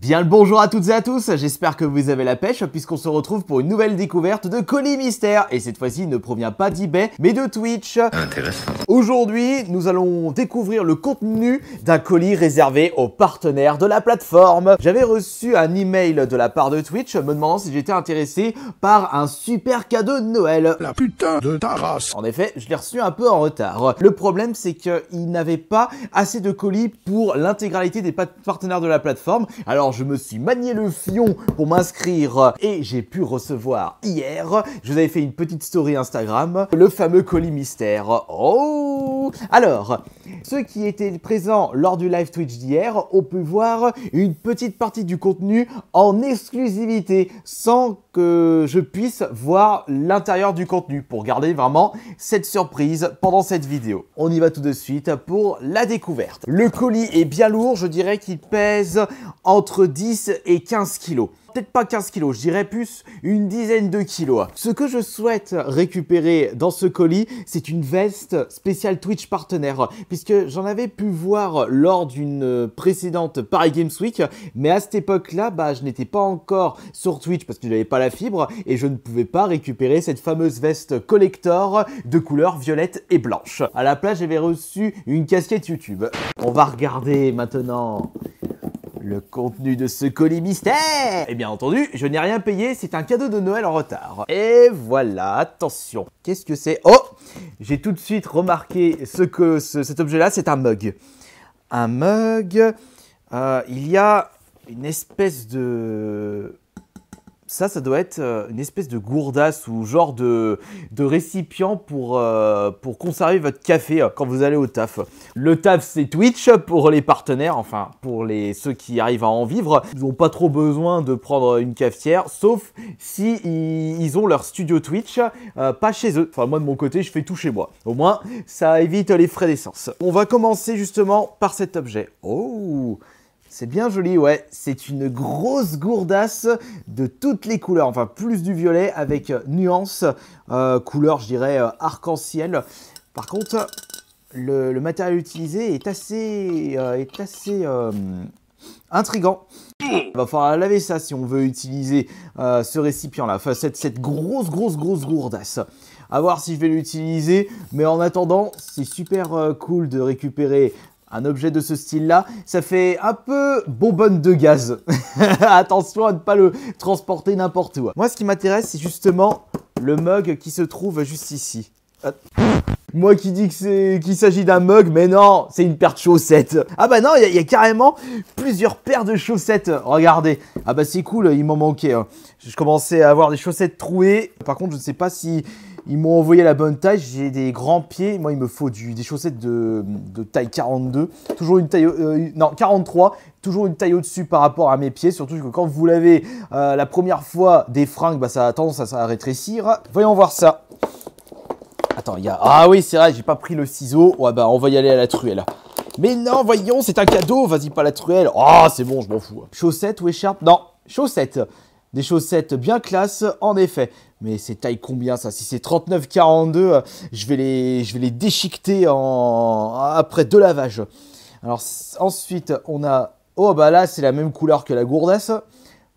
Bien le bonjour à toutes et à tous, j'espère que vous avez la pêche puisqu'on se retrouve pour une nouvelle découverte de colis mystère. Et cette fois-ci, il ne provient pas d'eBay mais de Twitch. Intéressant. Aujourd'hui, nous allons découvrir le contenu d'un colis réservé aux partenaires de la plateforme. J'avais reçu un email de la part de Twitch me demandant si j'étais intéressé par un super cadeau de Noël. La putain de ta race. En effet, je l'ai reçu un peu en retard. Le problème, c'est qu'il n'avait pas assez de colis pour l'intégralité des partenaires de la plateforme. Alors, je me suis manié le fion pour m'inscrire et j'ai pu recevoir hier, je vous avais fait une petite story Instagram, le fameux colis mystère. Oh! Alors, ceux qui étaient présents lors du live Twitch d'hier ont pu voir une petite partie du contenu en exclusivité sans que je puisse voir l'intérieur du contenu pour garder vraiment cette surprise pendant cette vidéo. On y va tout de suite pour la découverte. Le colis est bien lourd, je dirais qu'il pèse entre 10 et 15 kilos. Peut-être pas 15 kilos, je dirais plus une dizaine de kilos. Ce que je souhaite récupérer dans ce colis, c'est une veste spéciale Twitch partenaire, puisque j'en avais pu voir lors d'une précédente Paris Games Week, mais à cette époque-là, je n'étais pas encore sur Twitch parce que je n'avais pas la fibre et je ne pouvais pas récupérer cette fameuse veste collector de couleur violette et blanche. À la place, j'avais reçu une casquette YouTube. On va regarder maintenant le contenu de ce colis mystère. Et bien entendu, je n'ai rien payé, c'est un cadeau de Noël en retard. Et voilà, attention. Qu'est-ce que c'est? Oh! J'ai tout de suite remarqué cet objet-là, c'est un mug. Un mug, il y a une espèce de... Ça doit être une espèce de gourdasse ou genre de récipient pour conserver votre café quand vous allez au taf. Le taf, c'est Twitch pour les partenaires, enfin pour ceux qui arrivent à en vivre. Ils n'ont pas trop besoin de prendre une cafetière, sauf si ils ont leur studio Twitch pas chez eux. Enfin moi de mon côté, je fais tout chez moi. Au moins, ça évite les frais d'essence. On va commencer justement par cet objet. Oh! C'est bien joli, ouais. C'est une grosse gourdasse de toutes les couleurs. Enfin, plus du violet avec nuance. Couleur, je dirais, arc-en-ciel. Par contre, le matériel utilisé est assez intriguant. Il va falloir laver ça si on veut utiliser ce récipient-là. Enfin, cette grosse gourdasse. À voir si je vais l'utiliser. Mais en attendant, c'est super cool de récupérer un objet de ce style-là. Ça fait un peu bonbonne de gaz. Attention à ne pas le transporter n'importe où. Moi, ce qui m'intéresse, c'est justement le mug qui se trouve juste ici. Moi qui dis qu'il s'agit d'un mug, mais non, c'est une paire de chaussettes. Ah bah non, il y a carrément plusieurs paires de chaussettes. Regardez. Ah bah c'est cool, il m'en manquait. Hein. Je commençais à avoir des chaussettes trouées. Par contre, je ne sais pas si ils m'ont envoyé la bonne taille. J'ai des grands pieds. Moi, il me faut des chaussettes de taille 42. Toujours une taille... non, 43. Toujours une taille au-dessus par rapport à mes pieds. Surtout que quand vous lavez la première fois des fringues, ça a tendance à rétrécir. Voyons voir ça. Attends, il y a... Ah oui, c'est vrai, j'ai pas pris le ciseau. Ouais, on va y aller à la truelle. Mais non, voyons, c'est un cadeau. Vas-y, pas la truelle. Oh, c'est bon, je m'en fous. Chaussettes ou écharpe? Non, chaussettes. Des chaussettes bien classe, en effet. Mais c'est taille combien ça? Si c'est 39-42, je vais les déchiqueter après 2 lavages. Alors ensuite, on a... Oh, là, c'est la même couleur que la gourdasse.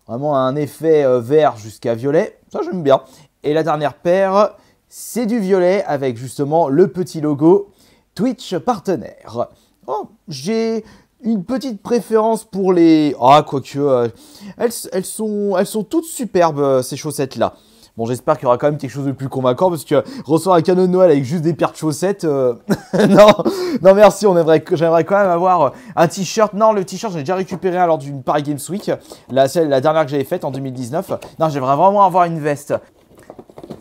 Vraiment un effet vert jusqu'à violet. Ça, j'aime bien. Et la dernière paire, c'est du violet avec justement le petit logo Twitch partenaire. Oh, j'ai une petite préférence pour les... Ah, quoique, elles sont toutes superbes, ces chaussettes-là. Bon, j'espère qu'il y aura quand même quelque chose de plus convaincant parce que recevoir un cadeau de Noël avec juste des paires de chaussettes, non merci, j'aimerais quand même avoir un t-shirt. Non, le t-shirt, j'ai déjà récupéré lors d'une Paris Games Week, la dernière que j'avais faite en 2019. Non, j'aimerais vraiment avoir une veste.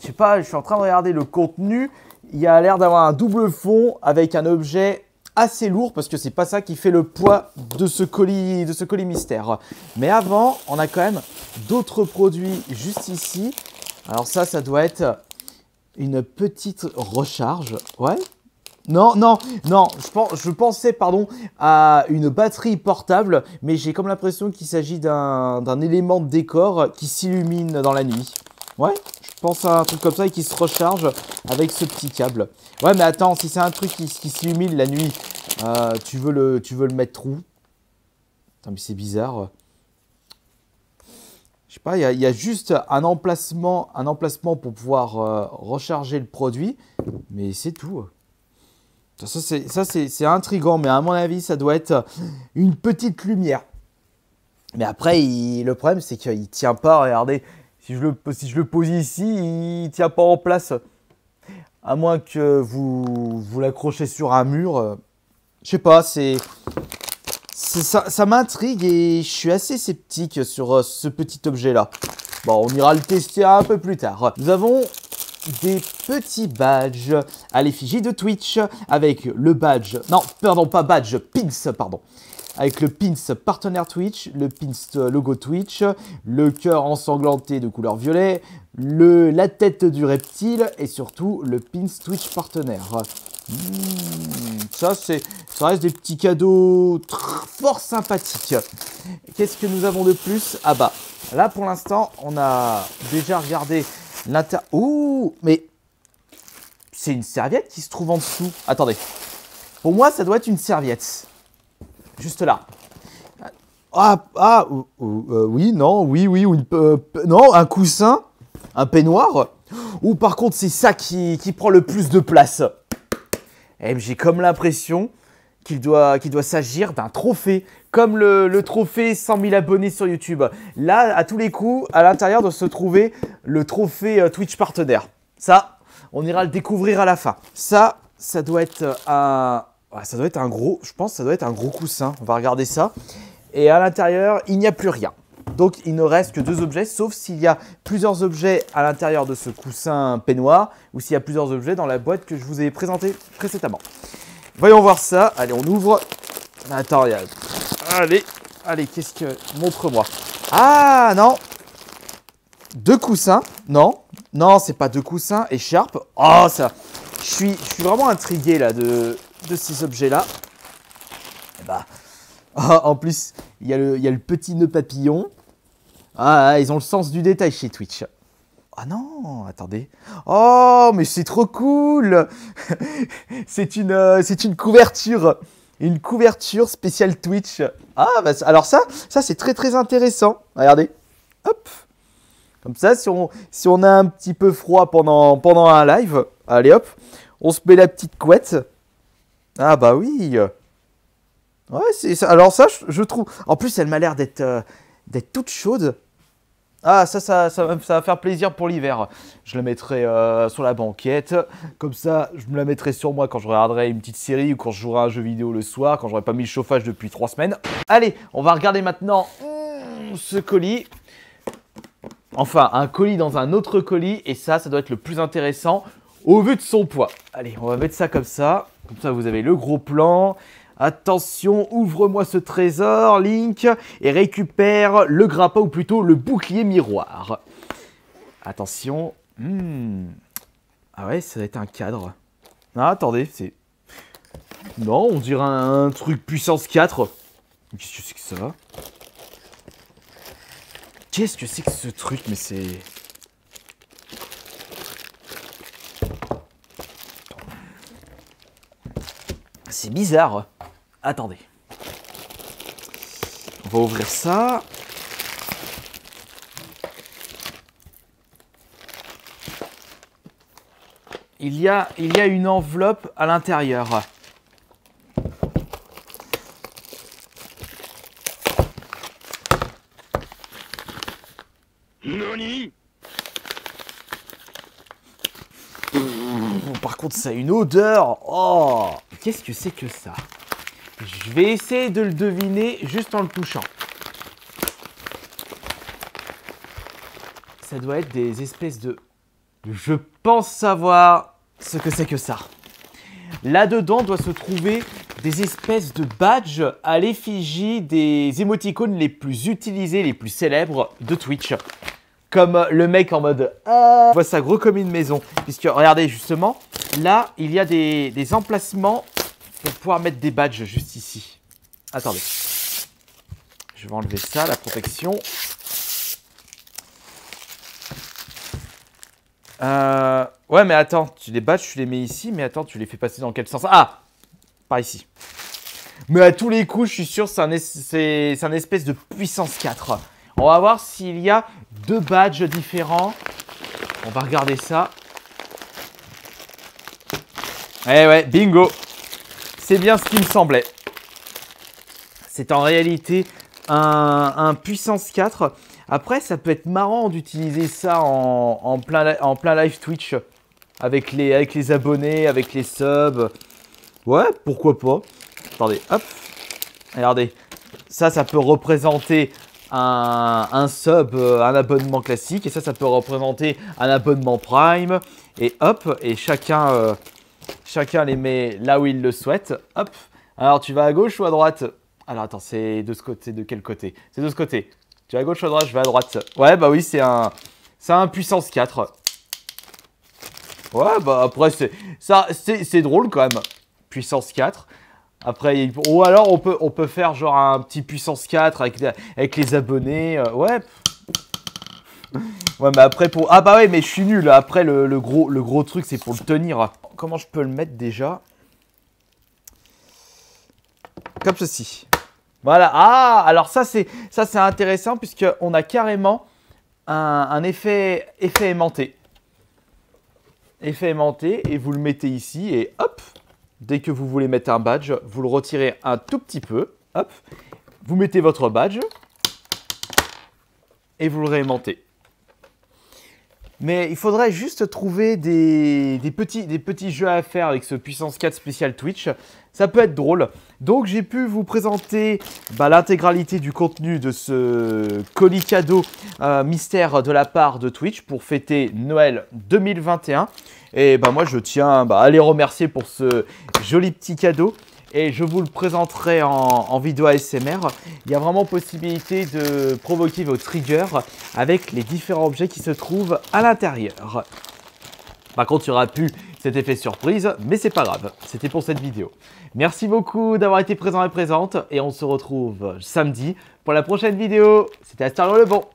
Je sais pas, je suis en train de regarder le contenu. Il y a l'air d'avoir un double fond avec un objet assez lourd parce que c'est pas ça qui fait le poids de ce colis mystère. Mais avant, on a quand même d'autres produits juste ici. Alors ça doit être une petite recharge. Ouais. Non, je pensais, à une batterie portable, mais j'ai comme l'impression qu'il s'agit d'un élément de décor qui s'illumine dans la nuit. Ouais, je pense à un truc comme ça et qui se recharge avec ce petit câble. Ouais, mais attends, si c'est un truc qui s'illumine la nuit, tu veux le mettre où? Putain, mais c'est bizarre. sais pas, il y a juste un emplacement pour pouvoir recharger le produit, mais c'est tout. Ça c'est intriguant, mais à mon avis, ça doit être une petite lumière. Mais après, le problème, c'est qu'il ne tient pas. Regardez, si je le pose ici, il ne tient pas en place. À moins que vous l'accrochez sur un mur. Je sais pas, ça m'intrigue et je suis assez sceptique sur ce petit objet-là. Bon, on ira le tester un peu plus tard. Nous avons des petits badges à l'effigie de Twitch avec le badge, non, pardon, pas badge, pins, pardon. Avec le pins partenaire Twitch, le pins logo Twitch, le cœur ensanglanté de couleur violet, la tête du reptile et surtout le pins Twitch partenaire. Ça reste des petits cadeaux fort sympathiques. Qu'est-ce que nous avons de plus? Ah bah, là pour l'instant, on a déjà regardé ouh, mais c'est une serviette qui se trouve en dessous. Attendez, pour moi, ça doit être une serviette. Juste là. Oui, non, oui, non, un coussin, un peignoir. Ou par contre, c'est ça qui prend le plus de place. Et j'ai comme l'impression qu'il doit s'agir d'un trophée, comme le trophée 100 000 abonnés sur YouTube. Là, à tous les coups, à l'intérieur doit se trouver le trophée Twitch partenaire. Ça, on ira le découvrir à la fin. Ça doit être ça doit être un gros, je pense que ça doit être un gros coussin. On va regarder ça. Et à l'intérieur, il n'y a plus rien. Donc, il ne reste que 2 objets, sauf s'il y a plusieurs objets à l'intérieur de ce coussin peignoir ou s'il y a plusieurs objets dans la boîte que je vous ai présentée précédemment. Voyons voir ça. Allez, on ouvre. Attends, regarde. Allez, qu'est-ce que... Montre-moi. Ah, non. 2 coussins. Non, c'est pas 2 coussins. Écharpe. Oh, ça... Je suis vraiment intrigué, là, de ces objets-là. Bah... en plus, il y a le petit nœud papillon. Ah, ils ont le sens du détail chez Twitch. Ah non, attendez. Oh, mais c'est trop cool. C'est une couverture. Une couverture spéciale Twitch. Ah, bah, alors ça c'est très très intéressant. Regardez. Hop. Comme ça, si on a un petit peu froid pendant un live, allez hop, on se met la petite couette. Ah bah oui. Ouais, alors ça, je trouve... En plus, elle m'a l'air d'être toute chaude. Ah, ça va faire plaisir pour l'hiver. Je la mettrai sur la banquette. Comme ça, je me la mettrai sur moi quand je regarderai une petite série ou quand je jouerai à un jeu vidéo le soir, quand j'aurai pas mis le chauffage depuis 3 semaines. Allez, on va regarder maintenant ce colis. Enfin, un colis dans un autre colis. Et ça doit être le plus intéressant au vu de son poids. Allez, on va mettre ça comme ça. Comme ça, vous avez le gros plan. Attention, ouvre-moi ce trésor, Link, et récupère le grappin, ou plutôt le bouclier miroir. Attention. Ah ouais, ça va être un cadre. Ah, attendez, c'est... Non, on dirait un truc puissance 4. Qu'est-ce que c'est que ça? Qu'est-ce que c'est que ce truc? Mais c'est... C'est bizarre. Attendez. On va ouvrir ça. Il y a une enveloppe à l'intérieur. Nani? Par contre, ça a une odeur. Oh, qu'est-ce que c'est que ça? Je vais essayer de le deviner juste en le touchant. Ça doit être des espèces de... Je pense savoir ce que c'est que ça. Là-dedans doit se trouver des espèces de badges à l'effigie des émoticônes les plus utilisés, les plus célèbres de Twitch. Comme le mec en mode « Ah !» Je vois ça gros comme une maison. Puisque, regardez, justement, là, il y a des emplacements pour pouvoir mettre des badges juste ici. Attendez. Je vais enlever ça, la protection. Ouais, mais attends. Les badges, tu les mets ici, mais attends, tu les fais passer dans quel sens? Ah! Par ici. Mais à tous les coups, je suis sûr, c'est un espèce de puissance 4. On va voir s'il y a 2 badges différents. On va regarder ça. Eh ouais, bingo. C'est bien ce qui me semblait. C'est en réalité un puissance 4. Après, ça peut être marrant d'utiliser ça en plein live Twitch. Avec les abonnés, avec les subs. Ouais, pourquoi pas. Attendez, hop. Regardez. Ça peut représenter un sub, un abonnement classique. Et ça peut représenter un abonnement Prime. Et hop, et chacun les met là où il le souhaite. Hop. Alors, tu vas à gauche ou à droite? Alors, attends, c'est de ce côté, de quel côté? C'est de ce côté. Tu vas à gauche ou à droite? Je vais à droite. Ouais, bah oui, c'est un puissance 4. Ouais, bah après, c'est drôle quand même. Puissance 4. Après, ou alors on peut faire genre un petit puissance 4 avec les abonnés. Ouais. Ouais, mais après pour... Ah bah ouais, mais je suis nul. Après, le gros truc, c'est pour le tenir. Comment je peux le mettre déjà? Comme ceci. Voilà. Ah, alors ça c'est intéressant puisqu'on a carrément un effet aimanté. Effet aimanté, et vous le mettez ici et hop, dès que vous voulez mettre un badge, vous le retirez un tout petit peu, hop, vous mettez votre badge et vous le réaimantez. Mais il faudrait juste trouver des petits jeux à faire avec ce puissance 4 spécial Twitch. Ça peut être drôle. Donc j'ai pu vous présenter l'intégralité du contenu de ce colis cadeau mystère de la part de Twitch pour fêter Noël 2021. Et moi je tiens à les remercier pour ce joli petit cadeau. Et je vous le présenterai en vidéo ASMR. Il y a vraiment possibilité de provoquer vos triggers avec les différents objets qui se trouvent à l'intérieur. Par contre, il n'y aura plus cet effet surprise, mais c'est pas grave. C'était pour cette vidéo. Merci beaucoup d'avoir été présent et présente. Et on se retrouve samedi pour la prochaine vidéo. C'était Astarlo le Bon.